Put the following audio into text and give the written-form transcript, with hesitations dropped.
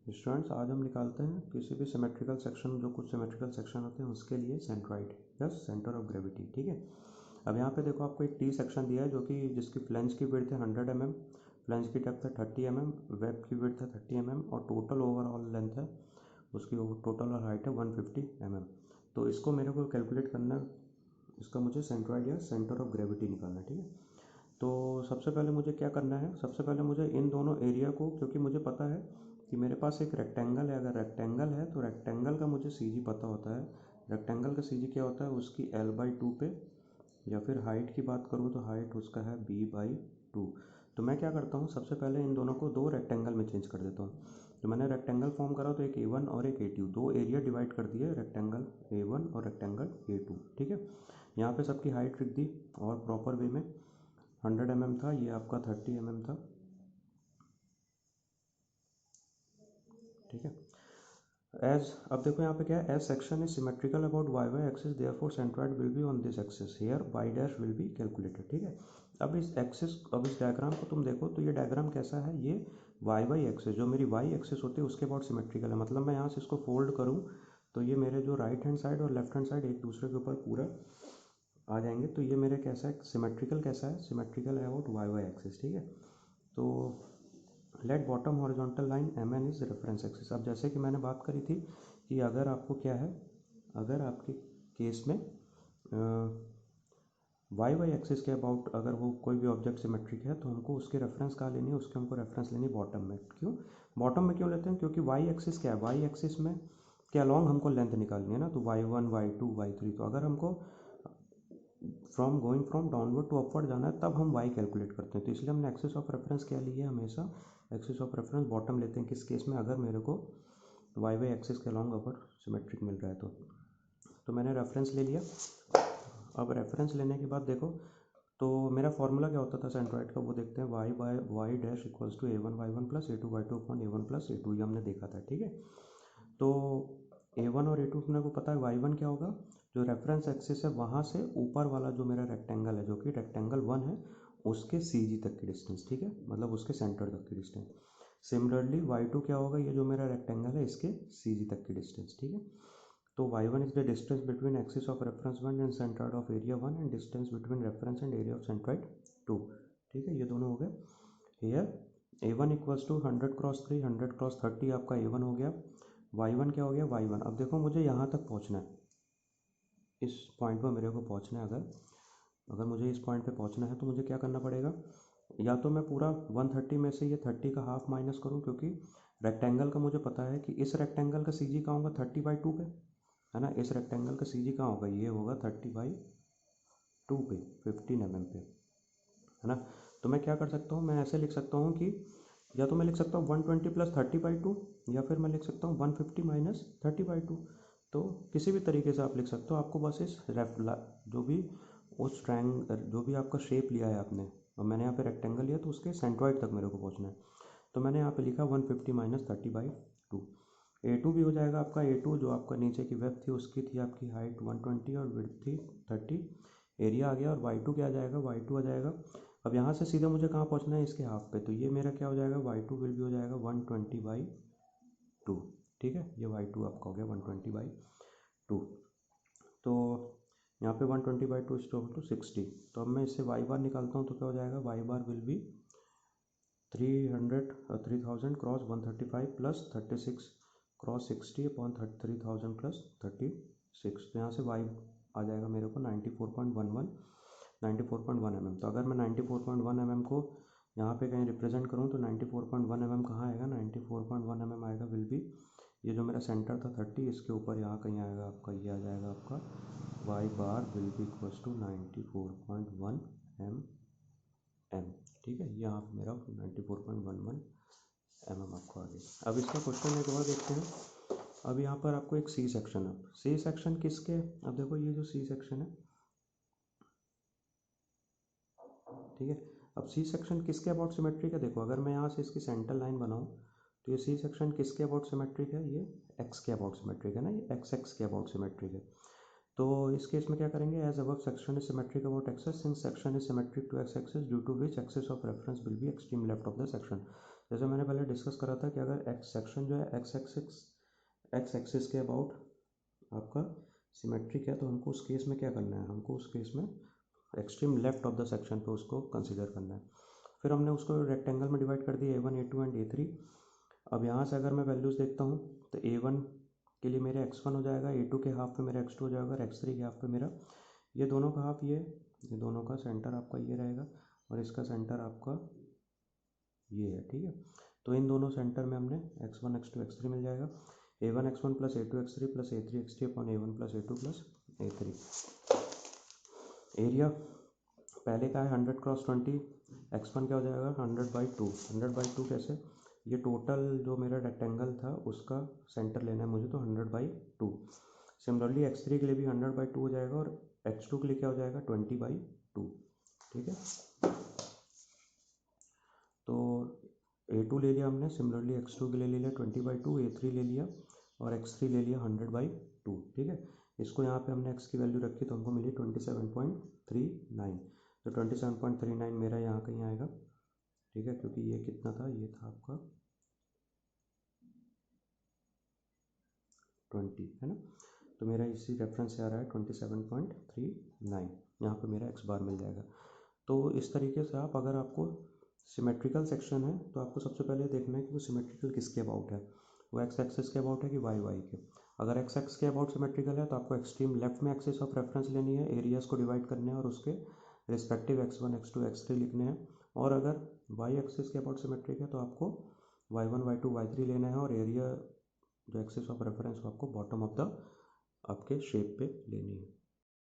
Students आज हम निकालते हैं किसी भी सिमेट्रिकल सेक्शन, जो कुछ सिमेट्रिकल सेक्शन होते हैं उसके लिए सेंट्रॉइड या सेंटर ऑफ ग्रेविटी। ठीक है, अब यहाँ पे देखो आपको एक टी सेक्शन दिया है जो कि जिसकी फ्लेंज की विड्थ है 100 mm, फ्लेंज की डेप्थ है 30 mm, वेब की विड्थ है 30 mm और टोटल ओवरऑल लेंथ है उसकी, टोटल और हाइट है 150 mm। तो इसको मेरे को कैलकुलेट करना है, इसका मुझे सेंट्रॉइड या सेंटर ऑफ ग्रेविटी निकालना है। ठीक है, तो सबसे पहले मुझे क्या करना है, सबसे पहले मुझे इन दोनों एरिया को, क्योंकि मुझे पता है कि मेरे पास एक रेक्टेंगल है, अगर रेक्टेंगल है तो रेक्टेंगल का मुझे सी जी पता होता है। रेक्टेंगल का सी जी क्या होता है, उसकी L/2 पे, या फिर हाइट की बात करूँ तो हाइट उसका है B/2। तो मैं क्या करता हूँ, सबसे पहले इन दोनों को दो रेक्टेंगल में चेंज कर देता हूँ। तो मैंने रेक्टेंगल फॉर्म करा तो एक A1 और एक A2, दो एरिया डिवाइड कर दिए, रेक्टेंगल A1 और रेक्टेंगल A2। ठीक है, यहाँ पे सबकी हाइट लिख दी और प्रॉपर वे में 100 mm था, ये आपका 30 mm था। ठीक है, एज अब देखो यहाँ पे क्या है, as section is symmetrical about y axis, therefore centroid will be on this axis, here y dash will be calculated. ठीक है, अब इस एक्सिस, अब इस डायग्राम को तुम देखो तो ये डायग्राम कैसा है, ये y एक्सिस, जो मेरी y एक्सिस होती है उसके अबाउट सिमेट्रिकल है। मतलब मैं यहाँ से इसको फोल्ड करूँ तो ये मेरे जो राइट हैंड साइड और लेफ्ट हैंड साइड एक दूसरे के ऊपर पूरा आ जाएंगे। तो ये मेरे कैसा है, सिमेट्रिकल कैसा है, सिमेट्रिकल है अबाउट y एक्सिस। ठीक है, तो let bottom horizontal line MN is reference axis. अब जैसे कि मैंने बात करी थी कि अगर आपको क्या है, अगर आपके केस में y एक्सिस के अबाउट अगर वो कोई भी ऑब्जेक्ट सिमेट्रिक है तो हमको उसके रेफरेंस कहाँ लेनी है, उसके हमको रेफरेंस लेनी है बॉटम में। क्यों बॉटम में क्यों लेते हैं, क्योंकि y एक्सिस क्या है, y एक्सिस में के अलॉन्ग हमको लेंथ निकालनी है ना, तो y1 y2 y3। तो अगर हमको from going from downward to upward जाना है तब हम y कैलकुलेट करते हैं। तो इसलिए हमने एक्सिस ऑफ रेफरेंस क्या ली है, हमेशा एक्सिस ऑफ रेफरेंस बॉटम लेते हैं। किस केस में, अगर मेरे को y एक्सिस के अलॉन्ग अगर सिमेट्रिक मिल रहा है तो मैंने रेफरेंस ले लिया। अब रेफरेंस लेने के बाद देखो, तो मेरा फॉर्मूला क्या होता था सेंट्रॉइड का, वो देखते हैं, y dash equals to A1 y1 plus A2 y2 upon A1 plus A2, ये हमने देखा था। ठीक है, तो A1 और A2 अपने को पता है, y1 क्या होगा, जो रेफरेंस एक्सिस है वहाँ से ऊपर वाला जो मेरा रेक्टेंगल है, जो कि रेक्टेंगल 1 है, उसके CG तक की डिस्टेंस। ठीक है, मतलब उसके सेंटर तक की डिस्टेंस। सिमिलरली y2 क्या होगा, ये जो मेरा रेक्टेंगल है इसके CG तक की डिस्टेंस। ठीक है, तो y1 is the distance between axis of reference 1 and centroid of area 1 and distance between reference and area of centroid 2। ठीक है, ये दोनों हो गए। Here A1 equals to 100 cross 3, 100 cross 30 आपका A1 हो गया। y1 क्या हो गया, y1। अब देखो मुझे यहाँ तक पहुँचना है, इस पॉइंट पर मेरे को पहुँचना है। अगर मुझे इस पॉइंट पे पहुँचना है तो मुझे क्या करना पड़ेगा, या तो मैं पूरा 130 में से ये 30 का हाफ माइनस करूँ, क्योंकि रेक्टेंगल का मुझे पता है कि इस रेक्टेंगल का CG कहाँ होगा, 30/2 पे, है ना। इस रेक्टेंगल का CG कहाँ होगा, ये होगा 30/2 पे, 15 mm पे, है ना। तो मैं क्या कर सकता हूँ, मैं ऐसे लिख सकता हूँ कि या तो मैं लिख सकता हूँ 120 प्लस 30/2, या फिर मैं लिख सकता हूँ 150 माइनस 30/2। तो किसी भी तरीके से आप लिख सकते हो, आपको बस इस जो भी उस जो भी आपका शेप लिया है आपने, और मैंने यहाँ पे रेक्टेंगल लिया तो उसके सेंट्रॉइड तक मेरे को पहुँचना है। तो मैंने यहाँ पे लिखा 150 माइनस 30/2। A2 भी हो जाएगा आपका, A2 जो आपका नीचे की वेब थी उसकी थी आपकी हाइट 120 और विड्थ थी 30, एरिया आ गया। और y2 क्या आ जाएगा, y2 आ जाएगा, अब यहाँ से सीधे मुझे कहाँ पहुँचना है, इसके हाफ पे, तो ये मेरा क्या हो जाएगा, y2 विल भी हो जाएगा 120/2। ठीक है, ये y2 आपका हो गया 120/2। तो यहाँ पे 120/2 इज टू 60। तो अब मैं इससे y बार निकालता हूँ तो क्या हो जाएगा, y bar will B 3000 cross 135 plus 36 cross 60 upon 3000 plus 36। तो यहाँ से y आ जाएगा मेरे को 94.11 mm। तो अगर मैं 94.1 mm को यहाँ पे कहीं रिप्रेजेंट करूँ तो 94.1 mm कहाँ आएगा, 94.1 mm आएगा विल बी, ये जो मेरा सेंटर था 30, इसके ऊपर यहाँ कहीं आएगा आपका, ये आ जाएगा आपका y bar will be equals to 94.1 mm। ठीक है, यहाँ पे मेरा 94.11 mm आपको आ गया। अब इसका क्वेश्चन एक और देखते हैं। अब यहाँ पर आपको एक सी सेक्शन है, सी सेक्शन किसके, अब देखो ये जो सी सेक्शन है, ठीक है, अब सी सेक्शन किसके अबाउट सिमेट्रिक है, देखो अगर मैं यहाँ से इसकी सेंटर लाइन बनाऊँ तो ये सी सेक्शन किसके अबाउट सिमेट्रिक है, ये एक्स के अबाउट सिमेट्रिक है ना, ये एक्स के अबाउट सिमेट्रिक है। तो इस केस में क्या करेंगे, as above section is symmetric about axis, since section is symmetric to X axis due to which axis of reference will be extreme left of the section. जैसे मैंने पहले डिस्कस करा था कि अगर एक्स सेक्शन जो है एक्स एक्सिस के अबाउट आपका सिमेट्रिक है तो हमको उस केस में क्या करना है, हमको उस केस में extreme left of the section पे उसको कंसीडर करना है। फिर हमने उसको रेक्टेंगल में डिवाइड कर दिया A1 A2 एंड A3। अब यहाँ से अगर मैं वैल्यूज़ देखता हूँ तो A1 के लिए मेरा x1 हो जाएगा, A2 के हाफ पे मेरा x2 हो जाएगा और x3 के हाफ पे मेरा ये दोनों का हाफ ये दोनों का सेंटर आपका ये रहेगा और इसका सेंटर आपका ये है, ठीक है। तो इन दोनों सेंटर में हमने x1 x2 x3 मिल जाएगा। A1 x1 plus A2 x3 plus A3 x3 upon A1 plus A2 plus A3। Area पहले का है 100 क्रॉस 20, x1 क्या हो जाएगा 100/2। 100/2 कैसे, ये टोटल जो मेरा रेक्टेंगल था उसका सेंटर लेना है मुझे, तो 100/2। सिमिलरली x3 के लिए भी 100/2 हो जाएगा और x2 के लिए क्या हो जाएगा 20/2, ठीक है। तो A2 ले लिया हमने, सिमिलरली x2 के लिए ले लिया 20/2, A3 ले लिया और x3 ले लिया 100/2, ठीक है। इसको यहाँ पे हमने x की वैल्यू रखी तो हमको मिली 27.39। तो 27.39 मेरा यहाँ कहीं आएगा, ठीक है, क्योंकि ये कितना था, ये था आपका 20, है ना। तो मेरा इसी रेफरेंस से आ रहा है 27.39, यहाँ पे मेरा x बार मिल जाएगा। तो इस तरीके से आप, अगर आपको सिमेट्रिकल सेक्शन है तो आपको सबसे पहले देखना है कि वो सिमेट्रिकल किसके अबाउट है, वो एक्स एक्सिस के अबाउट है कि वाई के। अगर एक्स एक्स के अबाउट सिमेट्रिकल है तो आपको एक्सट्रीम लेफ्ट में एक्सिस ऑफ रेफरेंस लेनी है, एरियाज को डिवाइड करने हैं और उसके रिस्पेक्टिव x1 x2 x3 लिखने हैं। और अगर वाई एक्सिस के अबाउट सिमेट्रिक है तो आपको y1 y2 y3 लेना है और एरिया जो एक्सिस ऑफ रेफरेंस वो आपको बॉटम ऑफ द आपके शेप पे लेनी है।